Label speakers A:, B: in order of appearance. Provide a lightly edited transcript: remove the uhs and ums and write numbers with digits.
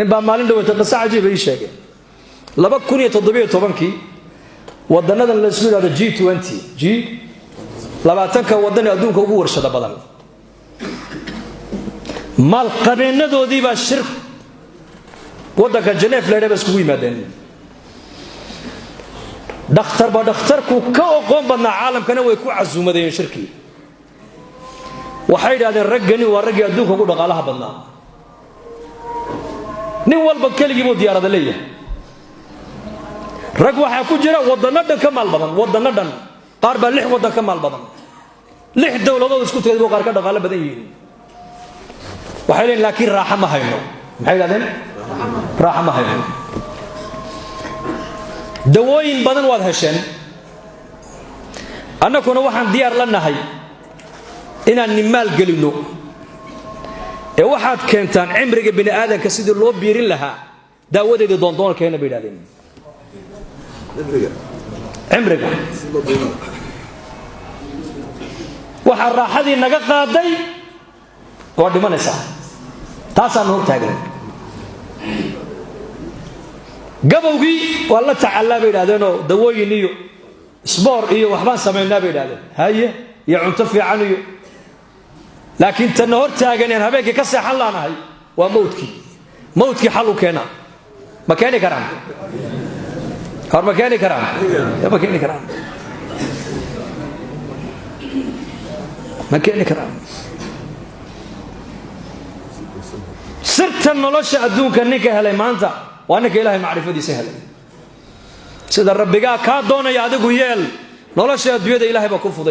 A: ninbaa maalin dhawata qisa cajiib ay sheegeen 2017 wadanadan la isku yiraahdo G20 labaatanka wadan ee adduunka ugu warshada badan maal qabeenadoodii baa shir wadanka Geneva leeyahay isku yimaadeen dhakhtarku ka aqoon badnaa caalamkana way ku casuumadeen shirkii waxay yiraahdeen raggani waa ragga adduunka ugu dhaqaalaha badnaa nin walba kaligiiba diyaarada leeyahay rag waxa ku jira wadanadan ka maal badan wadanadan qaar baa 6 wadan ka maal badan 6 dawladood isku tagay qaar ka dhaqaale badan yihiin waxay leeyihiin laakiin raaxa ma hayno maxay yiraahdeen raaxa ma hayno dawooyin badan waad hesheen annaguna waxaan diyaar la nahay inaan nimaal galino ee waxaad keentaan cimriga bini aadanka sidii loo biirin lahaa daawadeeda doondoonkeena bay yiraahdeen cimriga waxa raaxadii naga qaaday waa dhimanaysa taasaan hor taagan gabowgii waa la tacallaa bay yiraahdeen oo dawooyin iyo isboor iyo waxbaan sameeynaa bay yiraahdeen haye iyo cunto fiican iyo laakiin tan hor taagan in habeenkii ka seexan laanahay waa mawdkii xal u keena ma keeni karaan hor ma keeni karaan ma keeni karaan ma keeni karaan sirta nolosha adduunka ninka helay maanta waa ninka Ilaahay macrifadiisa helay sida rabbiga ka doonaya adigu yeel nolosha adduunyada Ilaahay ba ku fuday